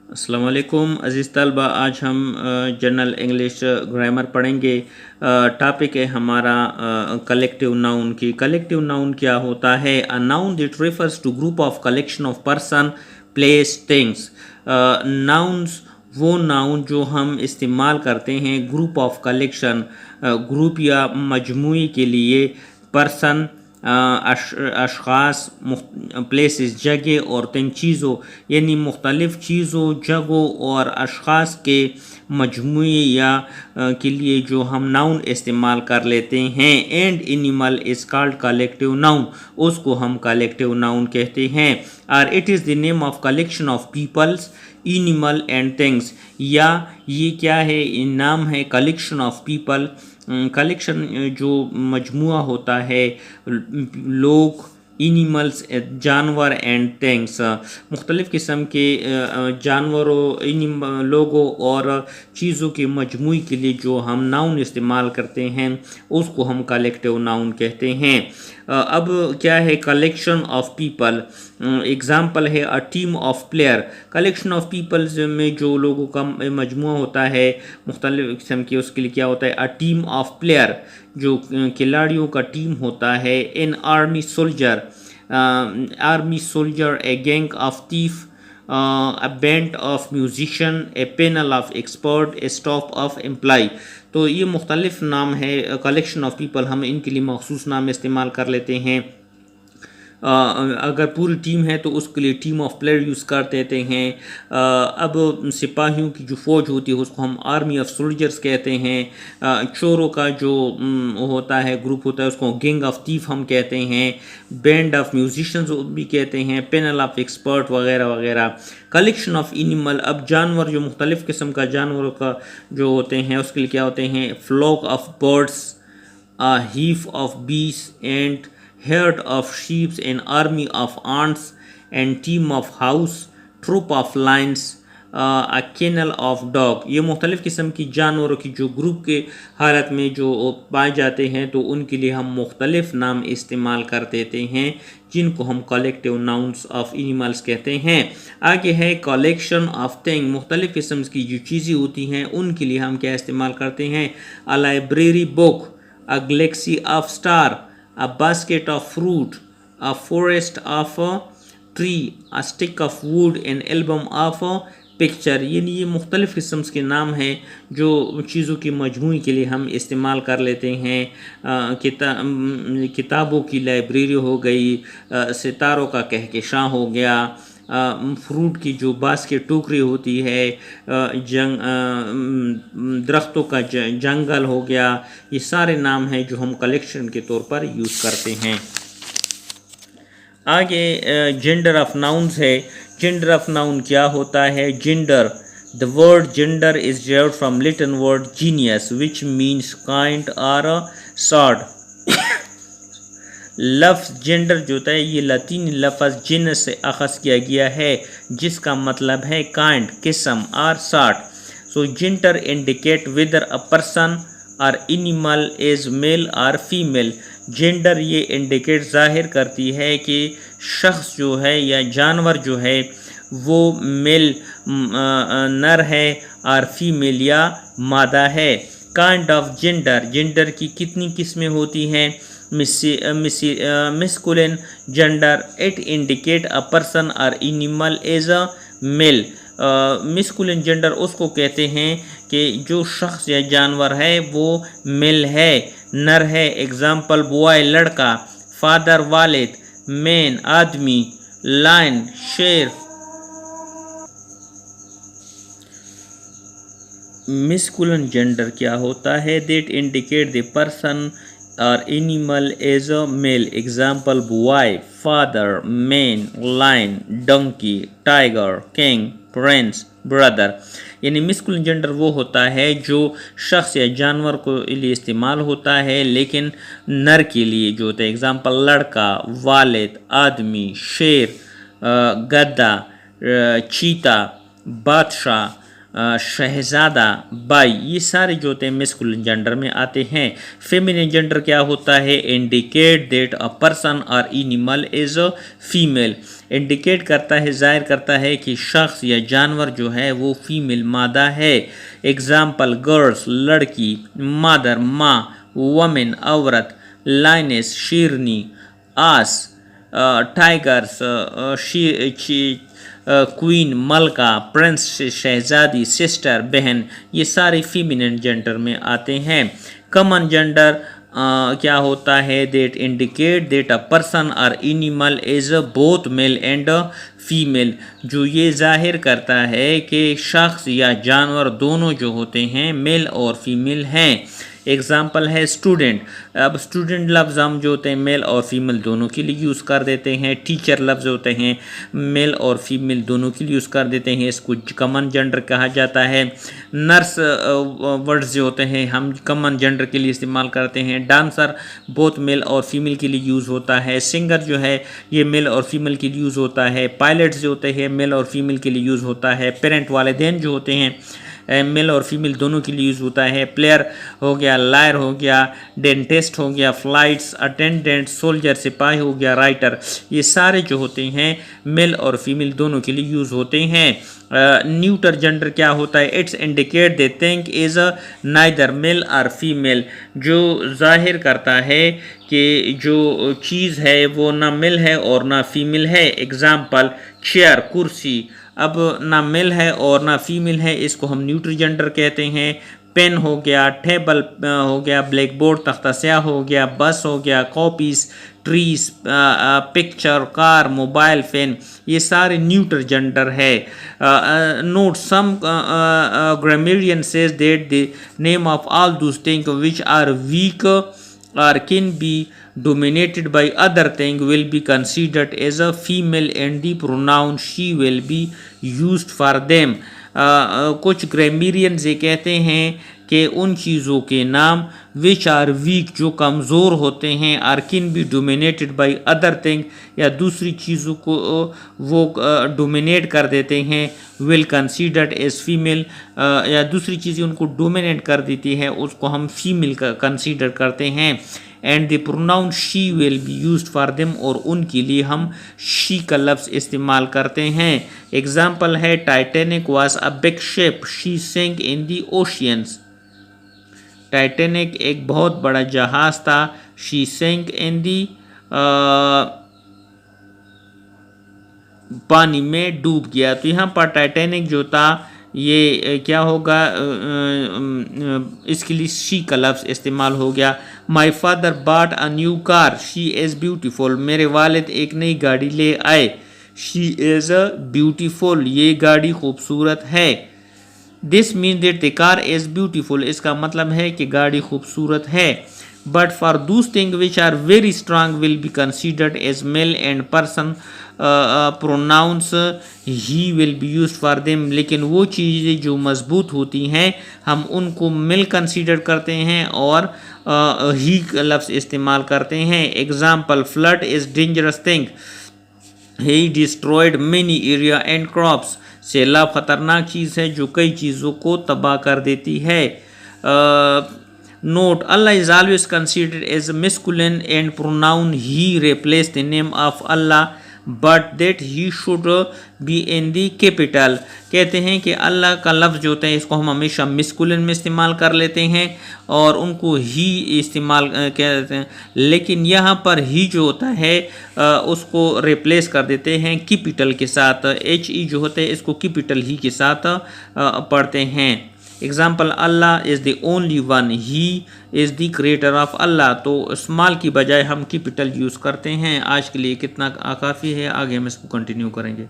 अस्सलाम वालेकुम अज़ीज़ तलबा। आज हम जनरल इंग्लिश ग्रामर पढ़ेंगे। टॉपिक है हमारा कलेक्टिव नाउन की। कलेक्टिव नाउन क्या होता है? A noun that refers to group of collection of person, place, things. Nouns वो नाउन जो हम इस्तेमाल करते हैं ग्रुप ऑफ कलेक्शन, ग्रुप या मजमूई के लिए, पर्सन अशख़ास, प्लेसेस जगह, और तीन चीज़ों यानी मुख्तलिफ़ चीज़ों, जगहों और अशख़ास के मजमूए या के लिए जो हम नाउन इस्तेमाल कर लेते हैं। And animal is called collective noun, उसको हम कलेक्टिव नाउन कहते हैं। और it is the name of collection of peoples, animal and things. या ये क्या है? नाम है कलेक्शन ऑफ पीपल। कलेक्शन जो मजमुआ होता है, लोग, एनिमल्स जानवर, एंड थिंग्स मुख्तलिफ़ किस्म के जानवरों, लोगों और चीज़ों के मजमूई के लिए जो हम नाउन इस्तेमाल करते हैं उसको हम कलेक्टिव नाउन कहते हैं। अब क्या है कलेक्शन ऑफ पीपल? एग्ज़ाम्पल है a team of player. Collection of peoples में जो लोगों का मजमुआ होता है मुख्तलिफ़ किस्म के, उसके लिए क्या होता है? अ टीम ऑफ प्लेयर, जो खिलाड़ियों का टीम होता है। इन army soldier, army soldier, a gang of thief, a band of musician, a panel of expert, a staff of employee। तो ये मुख्तलिफ नाम है कलेक्शन ऑफ पीपल, हम इनके लिए मखसूस नाम इस्तेमाल कर लेते हैं। अगर पूरी टीम है तो उसके लिए टीम ऑफ प्लेयर यूज़ कर देते हैं। अब सिपाहियों की जो फ़ौज होती है उसको हम आर्मी ऑफ सोल्जर्स कहते हैं। चोरों का जो होता है, ग्रुप होता है, उसको गैंग ऑफ थीफ हम कहते हैं। बैंड ऑफ म्यूजिशियंस भी कहते हैं, पैनल ऑफ एक्सपर्ट वगैरह वगैरह। कलेक्शन ऑफ एनिमल, अब जानवर, जो मुख्तलिफ़ किस्म का जानवरों का जो होते हैं उसके लिए क्या होते हैं? Flock of birds, a heap of bees, and herd of sheep, an army of ants, and team of house, troop of lions, a kennel of dog। ये मुख्तलिफ़ किस्म की जानवरों की जो ग्रुप के हालत में जो पाए जाते हैं तो उनके लिए हम मुख्तलिफ़ नाम इस्तेमाल कर देते हैं जिनको हम कलेक्टिव नाउन्स ऑफ एनिमल्स कहते हैं। आगे है कलेक्शन ऑफ थिंग। मुख्तलिफ़ किस्म की जो चीज़ें होती हैं उनके लिए हम क्या इस्तेमाल करते हैं? A library book, a galaxy of star, a basket of fruit, a forest of a tree, a stick of wood, an album of a picture. यानी ये मुख्तलिफ़ किस्म के नाम हैं जो चीज़ों की मजमूई के लिए हम इस्तेमाल कर लेते हैं। किताबों की लाइब्रेरी हो गई, सितारों का कहकशां हो गया, फ्रूट की जो बास्केट टोकरी होती है, दरख्तों का जंगल हो गया। ये सारे नाम हैं जो हम कलेक्शन के तौर पर यूज़ करते हैं। आगे जेंडर ऑफ नाउन्स है। जेंडर ऑफ नाउन क्या होता है? Gender, the word gender is derived from Latin word genius which means kind और सॉर्ट। लफ्ज़ जेंडर जो होता है ये लतीनी लफ्ज़ जिन्स से अखज़ किया गया है जिसका मतलब है काइंड, किस्म और सॉर्ट। सो जेंडर इंडिकेट वेदर अ पर्सन और एनिमल इज़ मेल और फीमेल। जेंडर ये इंडिकेट ज़ाहिर करती है कि शख्स जो है या जानवर जो है वो मेल नर है और फीमेल या मादा है। काइंड ऑफ जेंडर, जेंडर की कितनी किस्में होती हैं? Masculine gender, it indicate a person और animal as a male. Masculine gender उसको कहते हैं कि जो शख्स या जानवर है वो मेल है, नर है। एग्जाम्पल बॉय लड़का, फादर वालिद, मैन आदमी, लायन शेर। मिस्कुलन जेंडर क्या होता है? दैट इंडिकेट द पर्सन और animal as a male. Example boy, father, man, lion, donkey, tiger, king, prince, brother. यानी मिस्कुलन जेंडर वो होता है जो शख्स या जानवर को लिए इस्तेमाल होता है लेकिन नर के लिए जो होता है। एग्जाम्पल लड़का, वालिद, आदमी, शेर, गद्दा, चीता, बादशाह, शहज़ादा, बाई, ये सारे जो होते हैं मैस्कुलिन जेंडर में आते हैं। फेमिनिन जेंडर क्या होता है? इंडिकेट दैट अ पर्सन और animal is a female, indicate करता है, ज़ाहिर करता है कि शख्स या जानवर जो है वो फीमेल मादा है। एग्ज़ाम्पल गर्ल्स लड़की, मदर माँ, वमेन औरत, लाइनेस शेरनी, आस, टाइगर्स क्वीन मलका, प्रिंस शहजादी, सिस्टर बहन, ये सारे फीमेनिन जेंडर में आते हैं। कॉमन जेंडर क्या होता है? That indicate that a person और animal is both male and female, जो ये जाहिर करता है कि शख्स या जानवर दोनों जो होते हैं मेल और फीमेल हैं। एग्जाम्पल है स्टूडेंट। अब स्टूडेंट लफ्ज़ हम जो होते हैं मेल और फीमेल दोनों के लिए यूज़ कर देते हैं। टीचर लफ्ज़ होते हैं मेल और फीमेल दोनों के लिए यूज़ कर देते हैं, इसको कॉमन जेंडर कहा जाता है। नर्स वर्ड्स जो होते हैं हम कॉमन जेंडर के लिए इस्तेमाल करते हैं। डांसर बोथ मेल और फीमेल के लिए यूज़ होता है। सिंगर जो है ये मेल और फीमेल के लिए यूज़ होता है। पायलट्स जो होते हैं मेल और फीमेल के लिए यूज़ होता है। पेरेंट वालिदैन जो होते हैं मेल और फीमेल दोनों के लिए यूज़ होता है। प्लेयर हो गया, लायर हो गया, डेंटिस्ट हो गया, फ्लाइट्स अटेंडेंट, सोल्जर सिपाही हो गया, राइटर, ये सारे जो होते हैं मेल और फीमेल दोनों के लिए यूज़ होते हैं। न्यूटर जेंडर क्या होता है? It's indicate the thing is neither male और फीमेल, जो जाहिर करता है कि जो चीज़ है वो ना मेल है और ना फीमेल है। एग्जाम्पल चेयर कुर्सी, अब ना मेल है और ना फीमेल है, इसको हम न्यूट्रल जेंडर कहते हैं। पेन हो गया, टेबल हो गया, ब्लैक बोर्ड तख्ता स्याह हो गया, बस हो गया, copies, trees, picture, car, mobile, fan, ये सारे न्यूट्रल जेंडर है। Note some grammarian says that the name of all those thing which are weak or can be dominated by other thing will be considered as a female and the pronoun she will be used for them। कुछ grammarians ये कहते हैं कि उन चीज़ों के नाम विच are week जो कमज़ोर होते हैं, or can be dominated by other thing या दूसरी चीज़ों को वो डोमिनेट कर देते हैं, विल कंसीडर्ड एज फीमेल, या दूसरी चीज़ें उनको डोमिनेट कर देती है उसको हम फीमेल का कंसीडर करते हैं। And the pronoun she will be used for them, और उनके लिए हम शी का लफ्ज़ इस्तेमाल करते हैं। एग्जाम्पल है Titanic was a big ship she sink in the oceans, Titanic एक बहुत बड़ा जहाज था, शी सिंक इन दी पानी में डूब गया। तो यहाँ पर टाइटैनिक जो था ये क्या होगा, इसके लिए शी का लफ्ज़ इस्तेमाल हो गया। My father bought a new car she is beautiful, मेरे वालिद एक नई गाड़ी ले आए, शी इज़ ब्यूटीफुल, ये गाड़ी खूबसूरत है। This mean that the car is beautiful, इसका मतलब है कि गाड़ी खूबसूरत है। But for those thing which are very strong will be considered as male and person pronouns he will be use for them, लेकिन वो चीज़ें जो मजबूत होती हैं हम उनको मेल कंसिडर करते हैं और ही लफ्ज़ इस्तेमाल करते हैं। Example flood is dangerous thing he destroyed many area and crops, सैलाब ख़तरनाक चीज़ है जो कई चीज़ों को तबाह कर देती है। Note Allah is always considered as masculine and pronoun he replace the name of Allah but that he should be in the capital. कहते हैं कि अल्लाह का लफ्ज़ जो होता है इसको हम हमेशा मैस्कुलिन में इस्तेमाल कर लेते हैं और उनको ही इस्तेमाल कहते हैं, लेकिन यहाँ पर ही जो होता है उसको रिप्लेस कर देते हैं कैपिटल के साथ। एच ई जो होते हैं इसको कैपिटल ही के साथ पढ़ते हैं। Example Allah is the only one, he is the creator of Allah, तो स्मॉल की बजाय हम कैपिटल यूज़ करते हैं। आज के लिए कितना काफ़ी है, आगे हम इसको कंटिन्यू करेंगे।